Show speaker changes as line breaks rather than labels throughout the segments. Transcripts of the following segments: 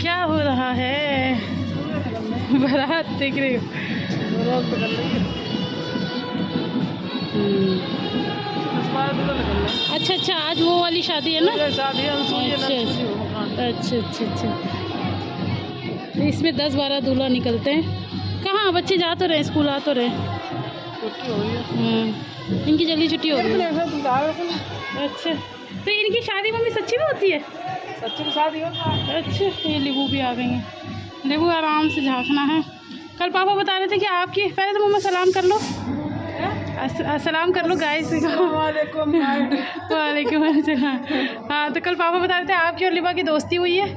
क्या हो रहा है? बारात देख रही हो? अच्छा अच्छा, आज वो वाली शादी है ना? अच्छा अच्छा अच्छा। तो इसमें 10-12 दूल्हा निकलते हैं। कहाँ बच्चे जा तो रहे, स्कूल आ तो रहे। छुट्टी हो रही है इनकी, जल्दी छुट्टी हो रही है। अच्छा, तो इनकी शादी मम्मी सच्ची में होती है? सच्ची में शादी होता है। अच्छा, ये लिबू भी आ गई हैं। लिबू आराम से झाँकना है। कल पापा बता रहे थे कि आपकी, पहले तो मम्मा सलाम कर लो, सलाम कर लो गाइस। वालेकुम अस्सलाम। हाँ, तो कल पापा बता रहे थे आपकी और लिबा की दोस्ती हुई है।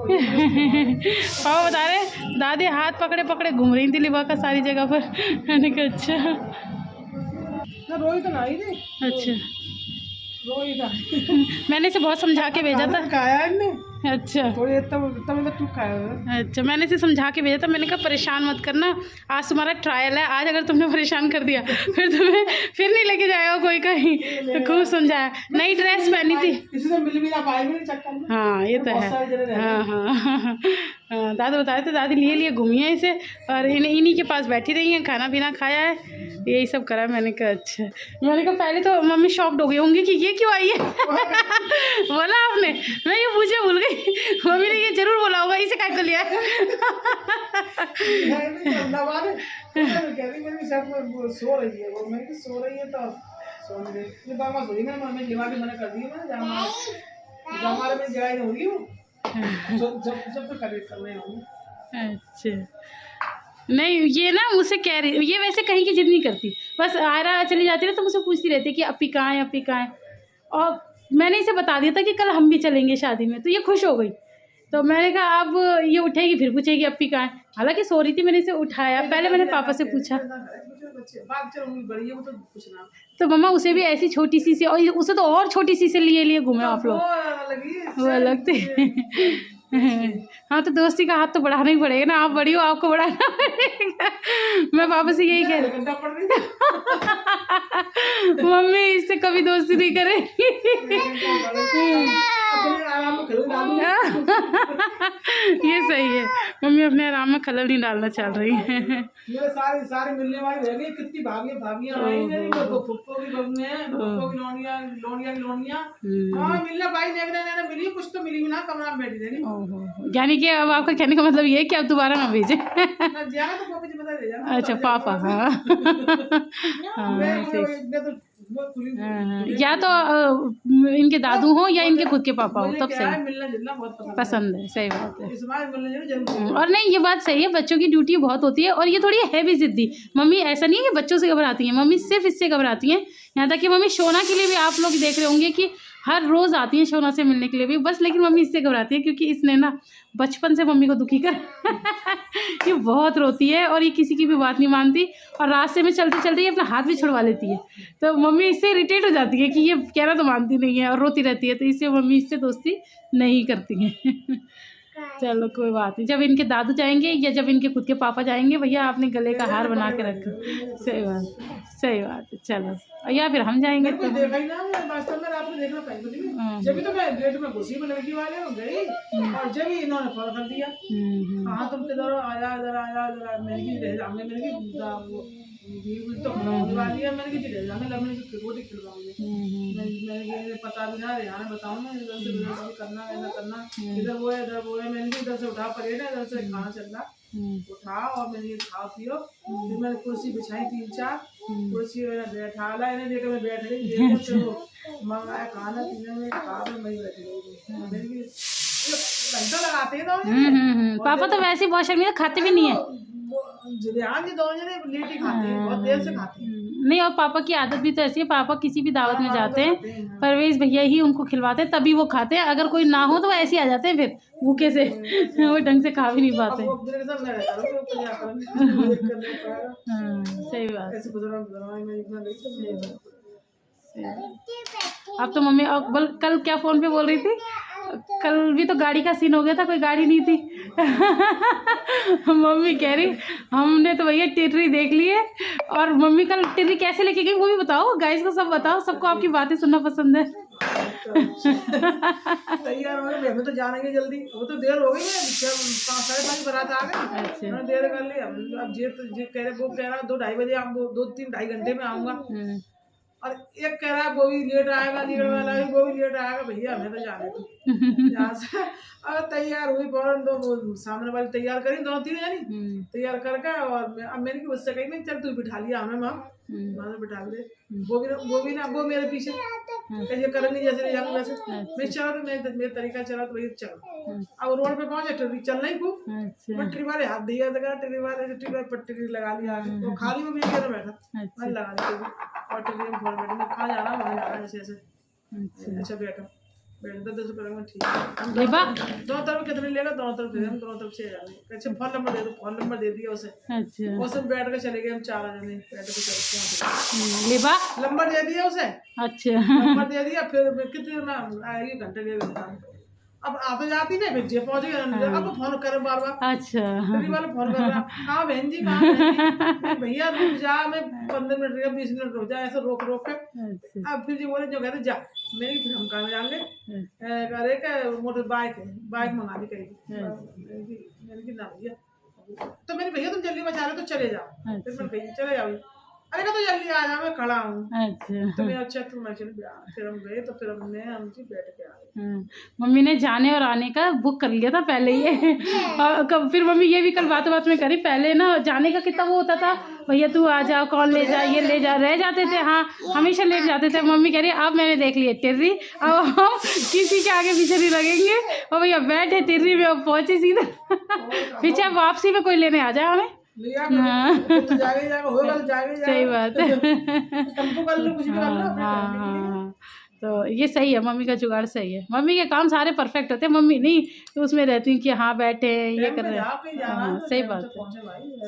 पापा बता रहे दादी हाथ पकड़े पकड़े घूम रही थी लिबा का सारी जगह पर। मैंने कहा अच्छा। रोई तो नहीं थी। अच्छा, रोई था। मैंने इसे बहुत समझा के भेजा था। अच्छा, अच्छा, मैंने इसे समझा के भेजा था। मैंने कहा परेशान मत करना, आज तुम्हारा ट्रायल है, आज अगर तुमने परेशान कर दिया फिर तुम्हें फिर नहीं लेके जाएगा कोई कहीं। तो खूब समझाया। नई ड्रेस पहनी थी। हाँ ये तो है। हाँ हाँ हाँ, दादी बता रहे थे दादी लिए घूमी है इसे, और इन्हीं के पास बैठी रही हैं, खाना पीना खाया है, यही सब करा। मैंने कहा अच्छा। मैंने कहा पहले तो मम्मी शॉक्ड हो गई होंगी कि ये क्यों आई है। बोला आपने? मैं ये पूछे भूल गई। मम्मी ने ये जरूर बोला होगा, इसे काय को लिया। अच्छा, नहीं ये ना मुझसे कह रही, ये वैसे कहीं की जिद नहीं करती, बस आयरा चली जाती है तो मुझसे पूछती रहती है कि अपी कहाँ है, अपी कहाँ है। और मैंने इसे बता दिया था कि कल हम भी चलेंगे शादी में, तो ये खुश हो गई। तो मैंने कहा अब ये उठेगी फिर पूछेगी अपी कहाँ है। हालांकि सो रही थी, मैंने इसे उठाया, पहले मैंने पापा से पूछा। तो मम्मा उसे भी ऐसी छोटी सी से, और उसे तो और छोटी सी से लिए घूमे आप लोग, वो अलग थे। हाँ, तो दोस्ती का हाथ तो बढ़ाना ही पड़ेगा ना, आप बड़ी हो, आपको बढ़ाना पड़ेगा। मैं पापा से यही कह रही। मम्मी इससे कभी दोस्ती नहीं करेगी। ये सही है, मम्मी अपने आराम में खलल नहीं डालना चाह रही है। सारी मिलने वाली रह गई, कितनी भाभियां आई मेरी, फुप्पो की बहूएं, फुप्पो की लोनिया मिलना भाई, देखने मिली, कुछ तो मिली भी ना, कमरा में बैठी रही। यानी कि अब आपका कहने का मतलब ये है कि आप दोबारा ना भेजें। अच्छा पापा, हाँ या तो इनके दादू हो या इनके खुद के पापा हो, तब सही पसंद है। सही बात है। और नहीं, ये बात सही है, बच्चों की ड्यूटी बहुत होती है, और ये थोड़ी है भी जिद्दी। मम्मी ऐसा नहीं है कि बच्चों से घबराती हैं, मम्मी सिर्फ इससे घबराती हैं। यहाँ तक कि मम्मी शोना के लिए भी, आप लोग देख रहे होंगे कि हर रोज़ आती है शोना से मिलने के लिए भी, बस लेकिन मम्मी इससे घबराती है क्योंकि इसने ना बचपन से मम्मी को दुखी कर। ये बहुत रोती है और ये किसी की भी बात नहीं मानती, और रास्ते में चलते चलते ये अपना हाथ भी छुड़वा लेती है। तो मम्मी इससे इरिटेट हो जाती है कि ये कहना तो मानती नहीं है और रोती रहती है, तो इससे मम्मी इससे दोस्ती नहीं करती हैं। चलो कोई बात नहीं, जब इनके दादू जाएंगे या जब इनके खुद के पापा जाएंगे, भैया आपने गले का हार बना के रखो। सही बात है। चलो, या फिर हम जाएंगे तो जब तो मैं गेट में घुसी में लड़की वाले हो गई, और जब इन्होंने फोन कर दिया, हाँ तुम किधर आया, इधर आया, हमने मेरे तो वाली है, मैंने की रोटी खिलवाऊंगी, पता भी ना रेहान बताओ ना, इधर से करना इधर वो है, मैंने इधर से उठा परेड है, इधर से खाना चल रहा, उठा और मैंने खा पियो। फिर मैंने कुर्सी बिछाई 3-4 कुर्सी बैठा ला, इन्हें देखकर मैं बैठ गई, मंगाया खाना पीने में, खा मैं बैठी घंटा लगाते हैं तो। पापा तो वैसे बहुत शर्मीले, खाते भी नहीं है, लेट ही खाते हैं, बहुत देर से खाते हैं। नहीं, और पापा की आदत भी तो ऐसी है, पापा किसी भी दावत में जाते हैं, परवेज भैया ही उनको खिलवाते हैं, तभी वो खाते हैं। अगर कोई ना हो तो वो ऐसे ही आ जाते हैं, फिर भूखे से वो ढंग से खा भी नहीं पाते। सही बात। अब तो मम्मी कल क्या फ़ोन पे बोल रही थी, कल भी तो गाड़ी का सीन हो गया था, कोई गाड़ी नहीं थी। मम्मी कह रही हमने तो भैया टिर्री देख ली है, और मम्मी कल टिर्री कैसे लेके गई वो भी बताओ, गाइस को सब बताओ, सबको आपकी बातें सुनना पसंद है।
तैयार हो गए, हमें तो जानेंगे जल्दी, वो तो देर हो गई है, 5:30 बारात आ गई।
अच्छा।
मैंने देर कर ली। अब ये कह रहे, वो कह रहा 2-2:30 बजे, हम 2-3 घंटे में आऊंगा। और एक कह रहा है वो भी लेट आएगा, लीड वाला भी वो भी लेट आएगा। भैया हमें तो जाने दो यहाँ से। अब तैयार हुई फौरन, तो वो सामने वाली तैयार करी, 2-3 जानी तैयार करके, और अब मैंने की उससे कही नहीं, चल तू बिठा लिया हमें माँ, वहाँ से बिठा दे। वो भी ना वो मेरे पीछे कैसे करेंगे, जैसे ले जाऊंगा वैसे। मैं चला, तो मेरे तरीका चला, तो वही चलो। अब रोड पे पहुंचे, ट्रेन चल नहीं खूब, पटरी वाले हाथ दिया, ट्रेन वाले पटरी लगा लिया, वो खाली में मेरे बैठा, मैंने लगा दी और ट्रेन में फोन बैठा, मैं कहाँ जाना, वहाँ जाना, ऐसे ऐसे। अच्छा बैठो, बैठ 10 रुपये में ठीक है। दोनों तरफ कितने लेगा, दोनों तरफ दे, हम दोनों तरफ से जाने। अच्छा फोन नंबर दे दो, फोन नंबर दे दिया उसे। अच्छा, उसे बैठ के चले गए हम 4 जने, बैठ के चले लेबा नंबर दे दिया उसे। अच्छा, नंबर दे दिया, फिर कितने में आएगी, घंटे डेढ़। अब आते जाती नहीं, फिर जे पहुंच गए, अब फोन करे बार बार। अच्छा, वाला फोन कर रहा, कहाँ बहन जी, कहाँ बहन जी? भैया रुक जा, मैं 15 मिनट 20 मिनट रुक जा, ऐसे रोक रोक के। अब फिर जी बोले, जो कहते जा, मेरी फिर हम कहाँ जाएंगे, अरे का मोटर बाइक है, बाइक मंगा दी कहीं। मैंने की ना भैया, तो मेरे भैया तुम जल्दी बचा रहे तो चले जाओ। फिर मैं भैया चले जाओ, अरे तो जल्दी आ जा, मैं खड़ा हूँ। अच्छा, तो मैं अच्छा तो मैं चल गया, फिर हम गए, तो फिर हम जी बैठ के आ गए। मम्मी ने जाने और आने का बुक कर लिया था पहले ही। और फिर मम्मी ये भी कल बातों बात में करी, पहले ना जाने का कितना वो होता था, भैया तू आ जा, कौन ले जा, ये ले जा, रह जाते थे। हाँ, हमेशा लेट जाते थे। मम्मी कह रही अब मैंने देख लिया टिर्री, अब हम किसी के आगे पीछे नहीं लगेंगे। और भैया बैठे टिर्री में, अब पहुंचे सीधा पीछे, वापसी में कोई लेने आ जाए हमें। हाँ, तो सही बात है। हाँ, तो ये सही है, मम्मी का जुगाड़ सही है। मम्मी के काम सारे परफेक्ट होते हैं, मम्मी नहीं तो उसमें रहती कि हाँ बैठे ये कर रहे हैं। हाँ, सही बात है,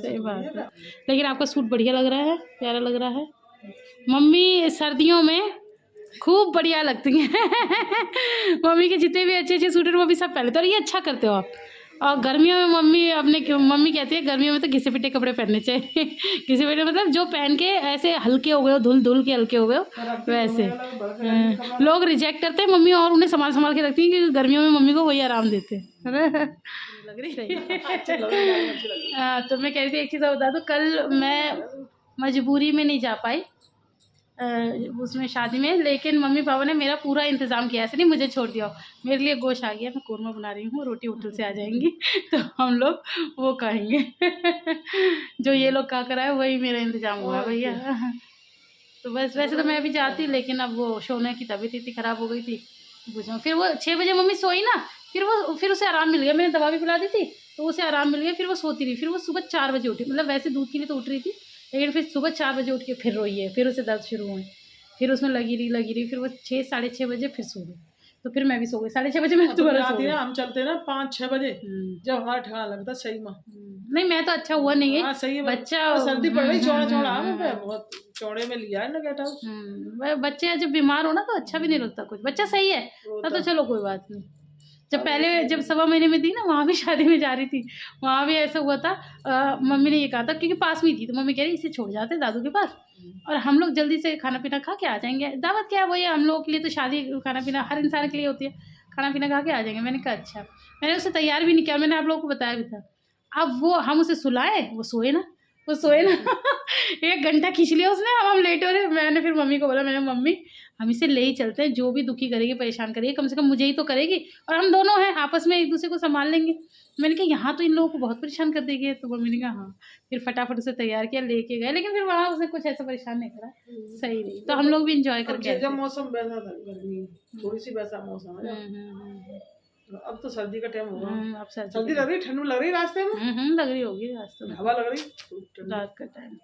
सही बात है। लेकिन आपका सूट बढ़िया लग रहा है, प्यारा लग रहा है। मम्मी सर्दियों में खूब बढ़िया लगती हैं। मम्मी के जितने भी अच्छे अच्छे सूट हैं मम्मी सब पहले तो, और ये अच्छा करते हो आप। और गर्मियों में मम्मी कहती है गर्मियों में तो घिसे पिटे कपड़े पहनने चाहिए। घिसे पिटे मतलब जो पहन के ऐसे हल्के हो गए हो, धुल के हल्के हो गए हो वैसे। लोग रिजेक्ट करते हैं मम्मी, और उन्हें संभाल के रखती हैं, क्योंकि गर्मियों में मम्मी को वही आराम देते हैं। लग रही हाँ, तो मैं कह रही थी एक चीज़ बता दूँ, कल मैं मजबूरी में नहीं जा पाई उसमें शादी में, लेकिन मम्मी पापा ने मेरा पूरा इंतज़ाम किया, ऐसे नहीं मुझे छोड़ दिया। मेरे लिए गोश्त आ गया, मैं कोरमा बना रही हूँ, रोटी होटल से आ जाएंगी तो हम लोग वो खाएंगे। जो ये लोग खा कर आए वही मेरा इंतज़ाम हुआ है भैया। तो बस, वैसे तो मैं भी जाती, लेकिन अब वो सोने की तबीयत इतनी ख़राब हो गई थी, बुझाऊँ। फिर वो 6 बजे मम्मी सोई ना, फिर उसे आराम मिल गया, मैंने दवा भी पिला दी थी तो उसे आराम मिल गया। फिर वो सोती रही, फिर वो सुबह 4 बजे उठी, मतलब वैसे दूध के लिए तो उठ रही थी, लेकिन फिर सुबह 4 बजे उठ के फिर रोई है, फिर उसे दर्द शुरू हुए, फिर उसमें लगी रही, फिर वो 6 साढ़े 6 बजे फिर सो गई, तो फिर मैं भी सो गई 6:30 बजे। मैं दोबारा सो गई। हम चलते ना 5-6 बजे, जब हमारा ठिकाना लगता सही में। नहीं, मैं तो अच्छा हुआ नहीं है, सही है बच्चा, सर्दी पड़ रही, चौड़ा बहुत चौड़े में लिया है ना गेटा। बच्चे जब बीमार हो ना तो अच्छा भी नहीं लगता कुछ। बच्चा सही है तो चलो कोई बात नहीं। जब 1.25 महीने में थी ना, वहाँ भी शादी में जा रही थी, वहाँ भी ऐसा हुआ था। मम्मी ने ये कहा था, क्योंकि पास में थी, तो मम्मी कह रही इसे छोड़ जाते दादू के पास और हम लोग जल्दी से खाना पीना खा के आ जाएंगे। दावत क्या है, वही हम लोगों के लिए तो शादी खाना पीना हर इंसान के लिए होती है, खाना पीना खा के आ जाएंगे। मैंने कहा अच्छा। मैंने उसे तैयार भी नहीं किया, मैंने आप लोगों को बताया भी था। अब वो हम उसे सुलाए, वो सोए ना 1 घंटा खींच लिया उसने। अब हम लेट हो रहे। मैंने फिर मम्मी को बोला, मैंने मम्मी हम इसे ले ही चलते हैं, जो भी दुखी करेगी परेशान करेगी कम से कम मुझे ही तो करेगी, और हम दोनों हैं आपस में एक दूसरे को संभाल लेंगे। मैंने कहा यहाँ तो इन लोगों को बहुत परेशान कर देगी। तो मम्मी ने कहा हाँ। फिर फटाफट उसे तैयार किया, लेके गए, लेकिन फिर वहाँ उसने कुछ ऐसा परेशान नहीं करा, सही रही। तो हम लोग भी इंजॉय करके जब मौसम वैसा था, गर्मी थोड़ी सी वैसा मौसम है। अब तो सर्दी का टाइम होगा। अब सर्दी लग रही, ठंड लग रही रास्ते में। लग रही होगी रास्ते में, हवा लग रही रात का टाइम।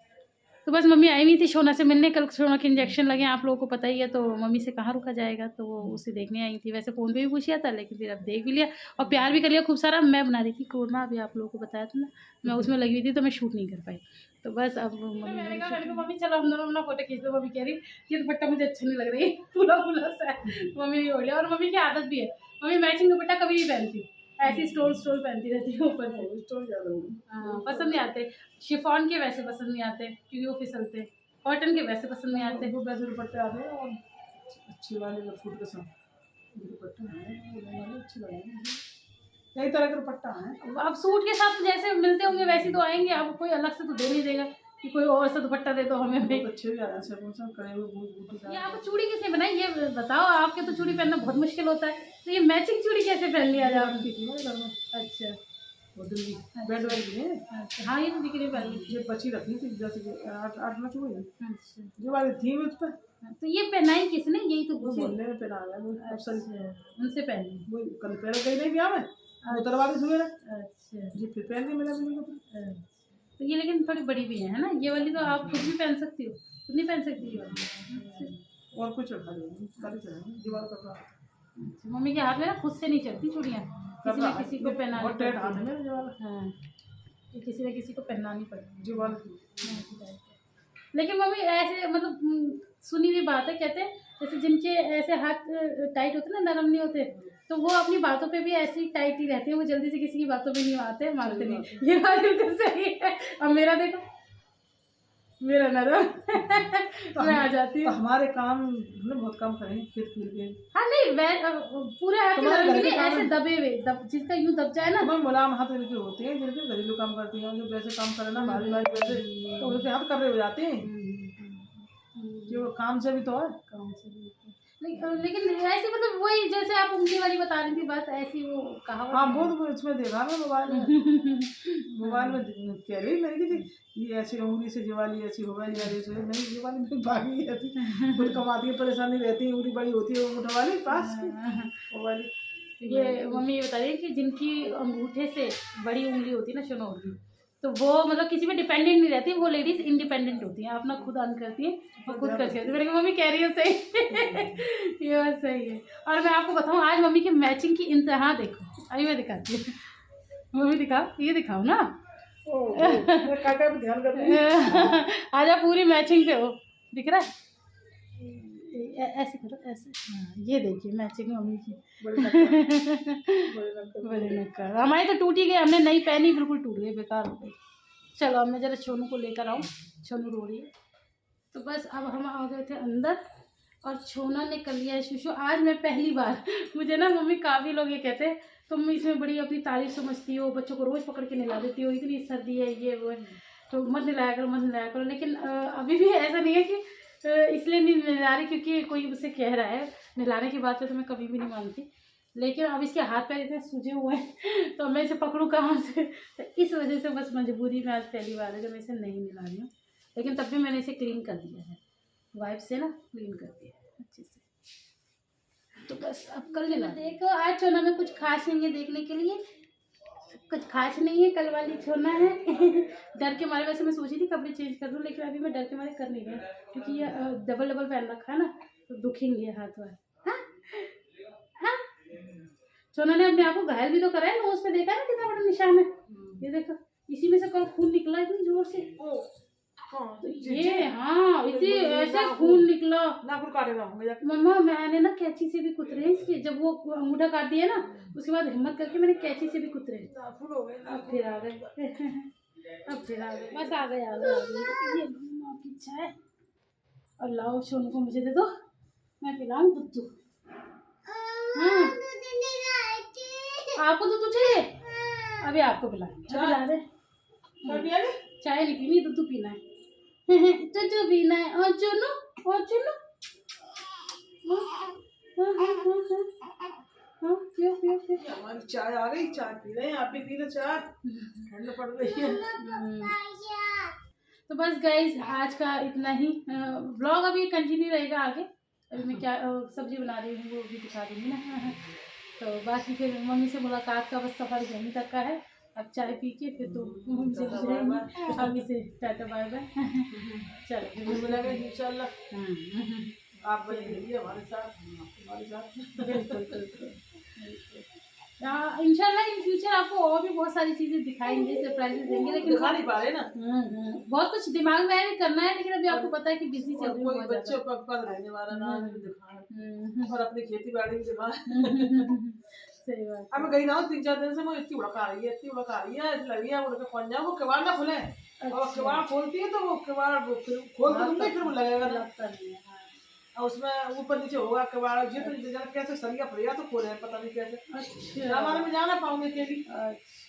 तो बस मम्मी आई हुई थी शोना से मिलने, कल शोना के इंजेक्शन लगे आप लोगों को पता ही है, तो मम्मी से कहाँ रुका जाएगा, तो वो उसे देखने आई थी। वैसे फ़ोन पे भी पूछा था, लेकिन फिर अब देख भी लिया और प्यार भी कर लिया खूब सारा। मैं बना रही थी कोरमा, अभी आप लोगों को बताया था ना, मैं उसमें लगी हुई थी तो मैं शूट नहीं कर पाई। तो बस अब मम्मी चलो हम दोनों अपना फोटो खींच दो। मम्मी कह रही ये दुपट्टा मुझे अच्छा नहीं लग रही, फूला सा है। मम्मी भी बोल लिया, और मम्मी की आदत भी है, मम्मी मैचिंग दुपट्टा कभी नहीं पहनती, ऐसी स्टोल पहनती रहती है ऊपर से। स्टोल ज़्यादा पसंद नहीं आते, शिफॉन के वैसे पसंद नहीं आते क्योंकि वो फिसलते, कॉटन के वैसे पसंद नहीं आते। वो वैसे दुपट्टे आते हैं और अच्छी वाले सूट के साथ दुपट्टा है अच्छी लगाएंगे, कई तरह के दुपट्टा है।
अब सूट के साथ जैसे मिलते होंगे वैसे तो आएंगे, अब कोई अलग से तो दे नहीं देगा कि कोई और सा दुपट्टा दे दो हमें भी।
अच्छे भी आ रहे हैं करे हुए बूटी।
ये आप चूड़ी किसने बनाई ये बताओ, आपके तो चूड़ी पहनना बहुत मुश्किल होता है, तो ये मैचिंग चूड़ी कैसे पहन लिया आज आपकी? अच्छा
वो दिल्ली बेड वाली भी है।
अच्छा हाँ ये तो दिख रही पहले,
ये बची रखी थी जैसे कि 8 चूड़ी।
अच्छा
जो वाली थी उस पर,
तो ये पहनाई किसने? यही तो
वो बोलने में पहना है वो अफसर
उनसे पहनी।
वो कल पहन गई नहीं ब्याह में, वो तरवा के सुबह।
अच्छा
जी फिर पहन के मिला मुझे।
तो ये लेकिन थोड़ी बड़ी भी है ना ये वाली, तो आप खुद भी पहन सकती हो, खुद नहीं पहन सकती ये वाली?
और कुछ रखा नहीं दीवार का।
मम्मी के हाथ में ना खुद से नहीं चलती चूड़ियाँ, किसी न किसी को पहनानी पड़ती है। हाँ किसी न किसी को पहनानी पड़ती है। लेकिन मम्मी ऐसे मतलब सुनी हुई बात है, कहते हैं जैसे जिनके ऐसे हाथ टाइट होते ना, नरम नहीं होते, तो वो अपनी बातों पे भी ऐसे ही टाइट ही रहते हैं, वो जल्दी से किसी की बातों पे नहीं आते, मानते नहीं। ये बात बिल्कुल सही है। अब मेरा देखो, मेरा नरम तो मैं आ जाती हूँ।
तो हमारे काम हमने बहुत कम करें खेत के।
हाँ नहीं पूरे हाथ के ऐसे दबे हुए जिसका यूं दब जाए ना,
मुलायम हाथ इनके होते हैं जिनके घरेलू काम करती हैं, जो वैसे काम करे ना भारी भारी वैसे, तो उनके हाथ कर रहे हो जाते हैं। जो काम से भी तो है, काम से भी।
लेकिन ऐसे मतलब वही जैसे आप उंगली वाली बता रही थी बात, ऐसी वो कहावत।
हाँ बहुत इसमें देखा मैं मोबाइल में मोबाइल में कह रही मेरी कि ये ऐसी उंगली से जीवाली ऐसी हो गई यार, ऐसे नहीं जीवाली में भागी ऐसी खुद कमाती है, परेशानी रहती है, उंगली बड़ी होती है अंगूठा वाली पास वो वाली।
ये मम्मी ये बता रही है कि जिनकी अंगूठे से बड़ी उंगली होती है ना, शनौर की, तो वो मतलब किसी पे डिपेंडेंट नहीं रहती, वो लेडीज इंडिपेंडेंट होती हैं, अपना खुद अर्न करती है और खुद करती है। मेरी मम्मी कह रही है सही ये बात सही है। और मैं आपको बताऊँ आज मम्मी की मैचिंग की इंतहा देखो, अभी मैं दिखाती हूँ। मम्मी दिखाओ, ये दिखाओ ना
ध्यान करते
आज आप पूरी मैचिंग पे हो, दिख रहा है? ऐसे करो ऐसे, हाँ ये देखिए मैचिंग मम्मी की। बड़े नक्कर हमारी तो टूट ही गई, हमने नई पहनी बिल्कुल टूट गई, बेकार हो गई। चलो अब मैं जरा छोनू को लेकर आऊँ, छोनू रो रही है। तो बस अब हम आ गए थे अंदर और छोना ने कर लिया है शुशु। आज मैं पहली बार, मुझे ना मम्मी काफ़ी लोग ये कहते हैं तुम इसमें बड़ी अपनी तारीफ समझती हो, बच्चों को रोज़ पकड़ के नहला देती हो, इतनी सर्दी है ये वो है तो मत नहलाया करो मत नहलाया करो। लेकिन अभी भी ऐसा नहीं है कि इसलिए नहीं नहला रही क्योंकि कोई मुझसे कह रहा है, नहलाने की बात है तो मैं कभी भी नहीं मानती। लेकिन अब इसके हाथ पैर इतने सूजे हुए हैं तो मैं इसे पकड़ूँ कहाँ से, तो इस वजह से बस मजबूरी में आज पहली बार है जो मैं इसे नहीं नहला रही हूँ। लेकिन तब भी मैंने इसे क्लीन कर दिया है, वाइप से ना क्लीन कर दिया है अच्छे से। तो बस अब कल नहला देखो। आज छोना में कुछ खास नहीं है देखने के लिए, कुछ खास नहीं है, कल वाली छोना है। डर के मारे वैसे मैं सोची थी कपड़े चेंज कर दूँ, लेकिन अभी मैं डर के मारे कर नहीं रही क्योंकि ये डबल डबल पहन रखा है ना, तो दुखेंगे हाथ वाथ। हाँ छोना ने अपने आप को घायल भी तो करा है, नोज पे देखा है ना कितना बड़ा निशान है, ये देखो इसी में से कल खून निकला इतनी जोर से। तो ये हाँ इतनी ऐसे खून निकला,
नाखून काटेगा
मम्मा मैंने ना कैंची से भी कुतरे इसके, जब वो अंगूठा काट दिया ना उसके बाद हिम्मत करके मैंने कैंची से भी कुतरे। अब फिर आ गए अब फिर आ गए, बस आ गए आ गए। ये आपकी चाय और लाओ सोनू को मुझे दे दो, मैं पिलाऊं दूध। आपको दूध चाहिए? अभी आपको पिलाएंगे, पिला दे। चाय नहीं पीनी, दूध पीना है। दूध पीना है। और चुनो और चुनो, पियो पियो पियो।
हमारी चाय आ गई, चाय पी रहे हैं, आप भी पी लो चाय, ठंड पड़ रही है।
तो बस गाइस आज का इतना ही, व्लॉग अभी कंटिन्यू रहेगा आगे। अभी मैं क्या सब्जी बना रही हूँ वो भी दिखा दूँगी ना। तो बाकी फिर मम्मी से मुलाकात का बस सफ़र यहीं तक का है। अब चाय पी के फिर तो उनसे गुजरेंगे, अभी से टाटा बाय बाय। चलो
मिलेंगे इंशाल्लाह, आप बनेंगे हमारे साथ
बिल्कुल बिल्कुल। इंशाल्लाह इन फ्यूचर आपको और भी बहुत सारी चीजें दिखाएंगे, सरप्राइजेस देंगे, लेकिन
दिखा नहीं पा रहे ना,
बहुत कुछ दिमाग में है करना है, लेकिन अभी आपको पता है कि बिजी चल रही है,
कोई बच्चे पग रहने वाला ना दिखा और अपनी खेती बाड़ी में दिखा।
सही बात।
अब मैं गई ना 3-4 दिन से वो इतनी उड़क आ रही है, इतनी उड़क आ रही है, लगी है उड़ के खोल जाओ, वो किवाड़ ना खुले और किवाड़ खोलती है तो वो किवाड़ खोल दूंगी फिर वो लगेगा लगता नहीं है। और उसमें ऊपर नीचे होगा कबाड़ जी तो कैसे सरिया फरिया तो खोले पता नहीं कैसे। अच्छा हमारे में जाना पाऊंगे के भी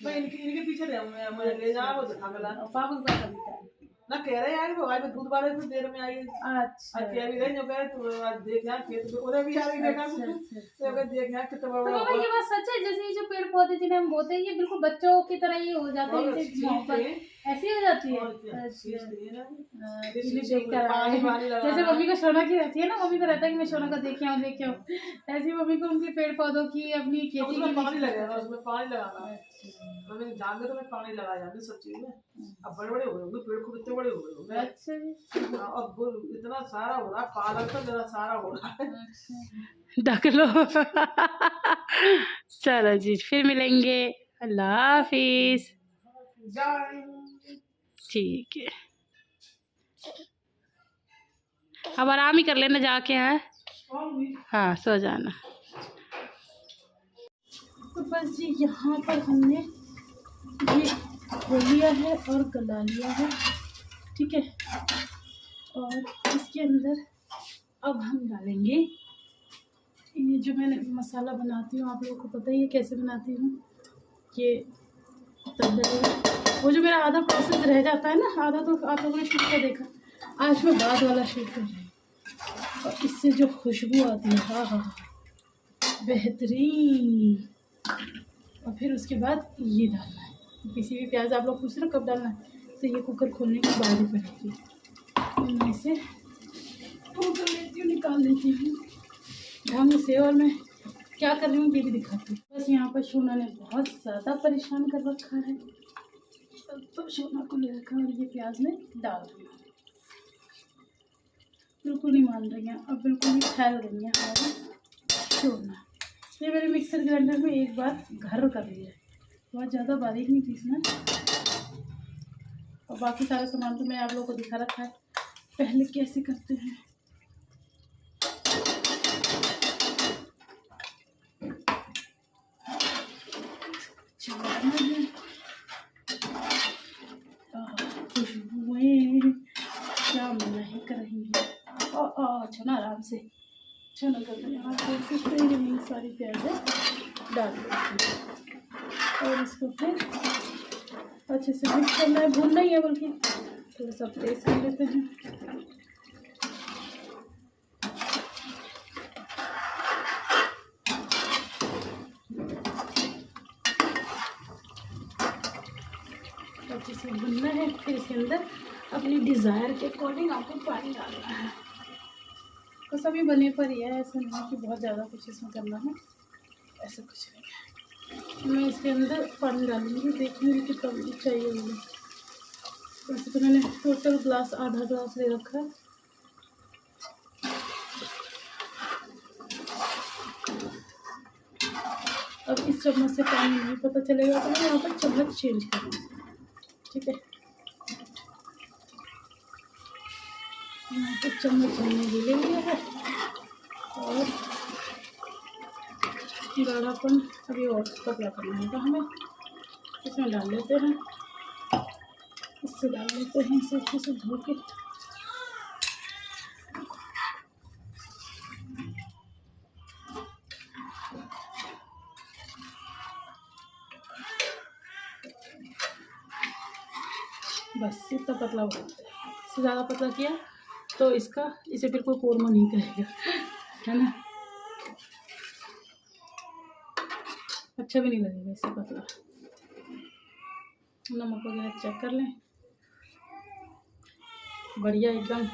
मैं इनके पीछे रहूंगा मुझे ले जाना वो दिखा मिला पापा का ना कह रहे यार वो आज दूध वाले तो देर में आई। अच्छा कह भी रहे जो कह तो आज देख यार खेत में उन्हें भी आ रही देखा तो अगर देख यार कितना बड़ा तो ये बात सच है जैसे ये जो पेड़ पौधे जिन्हें हम बोते हैं ये बिल्कुल बच्चों की तरह ही हो जाते हैं जैसे मोहब्बत ऐसी हो जाती है। जैसे मम्मी को शौनक की रहती है ना मम्मी को रहता है कि मैं शौनक को देखे आऊँ ऐसी मम्मी को उनके पेड़ पौधों की अपनी खेती की पानी लगेगा उसमें पानी लगाना है जान तो मैं पानी लगा जाती सब चीज में। अब बड़े बड़े हो गए पेड़ खूब इतने बड़े हो गए। अच्छा अब इतना सारा हो रहा पालक तो जरा सारा हो रहा है ढक लो। चलो जी फिर मिलेंगे अल्लाह हाफिज। ठीक है अब आराम ही कर लेना जाके हैं। हाँ सो जाना। तो बस जी यहाँ पर हमने ये धो लिया है और गला लिया है ठीक है। और इसके अंदर अब हम डालेंगे ये जो मैंने मसाला बनाती हूँ आप लोगों को पता ही है कैसे बनाती हूँ। ये वो जो मेरा आधा प्रोसेस रह जाता है ना आधा तो आप लोगों ने शूट कर देखा आज मैं बाद वाला शूट कर रही हूँ। और इससे जो खुशबू आती है हाँ हाँ बेहतरीन। और फिर उसके बाद ये डालना है किसी भी प्याज आप लोग पूछ रहे हो कब डालना है तो ये कुकर खोलने के बाद ही पड़ेगी। मैं इसे कर लेती हूँ निकाल लेती हूँ ढंग से। और मैं क्या कर रही हूँ ये भी दिखाती हूँ। बस यहाँ पर शोना ने बहुत ज़्यादा परेशान कर रखा है तो शोना को ले रखा है और ये प्याज में डाल रही हूँ। बिल्कुल नहीं मान रही है अब बिल्कुल भी फैल रही है हमारी शोना। ये मेरे मिक्सर ग्राइंडर में एक बार घर कर लिया है बहुत ज़्यादा बारीक नहीं पीसना। और बाकी सारा सामान तो मैं आप लोगों को दिखा रखा है पहले कैसे करते हैं। खुशबुएं क्या नहीं कर रही है। छोना आराम से छोना कर यहाँ पर सारी प्याज़ें डाल देती हूँ और इसको फिर अच्छे से मिक्स करना है भूनना ही है बल्कि थोड़ा सा तेज कर लेते हैं। अच्छे से भुनना है फिर इसके अंदर अपनी डिज़ायर के अकॉर्डिंग आपको पानी डालना है। बस अभी बने पर ही है ऐसा नहीं कि बहुत ज़्यादा कुछ इसमें करना है ऐसा कुछ नहीं है। मैं इसके अंदर पानी डालूँगी देखूँगी कि कम चाहिए होगी। वैसे तो मैंने टोटल ग्लास आधा ग्लास ले रखा है। अब इस चम्मच से पानी नहीं पता चलेगा तो मैं यहाँ पर चम्मच चेंज करूँगी ठीक है। यहाँ पर चम्मच हमने भी ले लिया है और गाढ़ापन अभी और पतला करना होगा हमें। इसमें डाल लेते हैं इससे डाल लेते हैं इसे अच्छे से धो के। बस इतना पतला बहुत है इससे ज़्यादा पतला किया तो इसे फिर कोई कोरमा नहीं करेगा है ना अच्छा भी नहीं लगेगा इससे पतला। नमक वगैरह चेक कर लें बढ़िया एकदम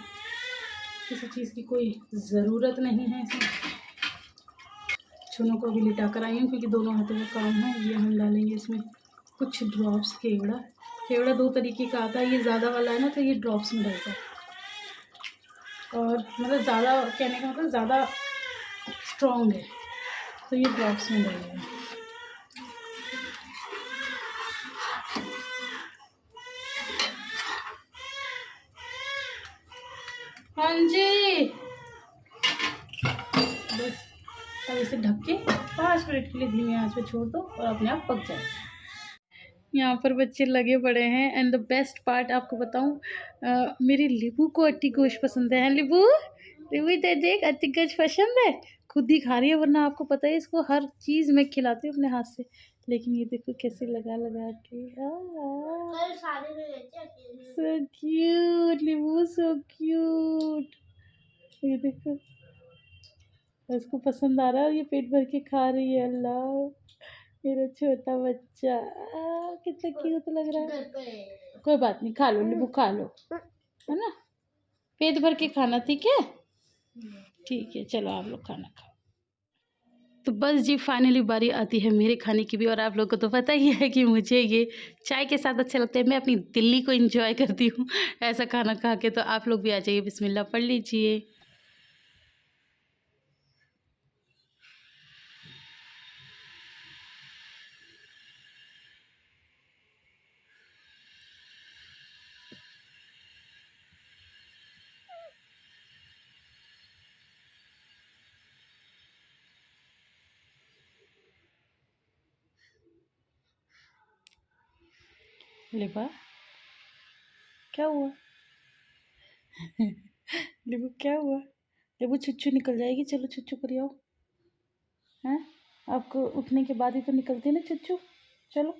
किसी चीज़ की कोई ज़रूरत नहीं है इसमें। छूनों को भी लिटा कर आई हूँ क्योंकि दोनों हाथों का काम है। ये हम डालेंगे इसमें कुछ ड्रॉप्स केवड़ा दो तरीके का आता है। ये ज़्यादा वाला है ना तो ये ड्रॉप्स में डलता है और मतलब ज़्यादा कहने का मतलब ज़्यादा स्ट्रॉन्ग है तो ये ड्रॉप्स में डलेगा। हाँ जी बस अब इसे ढक के 5 मिनट के लिए धीमी आंच पे छोड़ दो और अपने आप पक जाए। यहाँ पर बच्चे लगे पड़े हैं एंड द बेस्ट पार्ट आपको बताऊँ मेरी लिबू को अट्टी गोश्त पसंद है। लिबू
रिवी दे देख अतिकज पसंद है, खुद ही खा रही है, वरना आपको पता है इसको हर चीज़ मैं खिलाती हूँ अपने हाथ से, लेकिन ये देखो कैसे लगा लगा के। So cute Libu, so cute. ये देखो इसको पसंद आ रहा है और ये पेट भर के खा रही है। अल्लाह मेरा छोटा बच्चा, कितना क्यूट लग रहा है। कोई बात नहीं, खा लो लिबू, खा लो, है ना, पेट भर के खाना, ठीक है। ठीक है, चलो आप लोग खाना खाओ। तो बस जी फाइनली बारी आती है मेरे खाने की भी, और आप लोग को तो पता ही है कि मुझे ये चाय के साथ अच्छा लगता है, मैं अपनी दिल्ली को एंजॉय करती हूँ ऐसा खाना खा के। तो आप लोग भी आ जाइए, बिस्मिल्लाह पढ़ लीजिए। लिबा क्या हुआ? लिबू क्या हुआ? लिबू छुच्छू निकल जाएगी, चलो छुच्छू करिए आओ। हैं, आपको उठने के बाद ही तो निकलती है ना छुच्छू, चलो।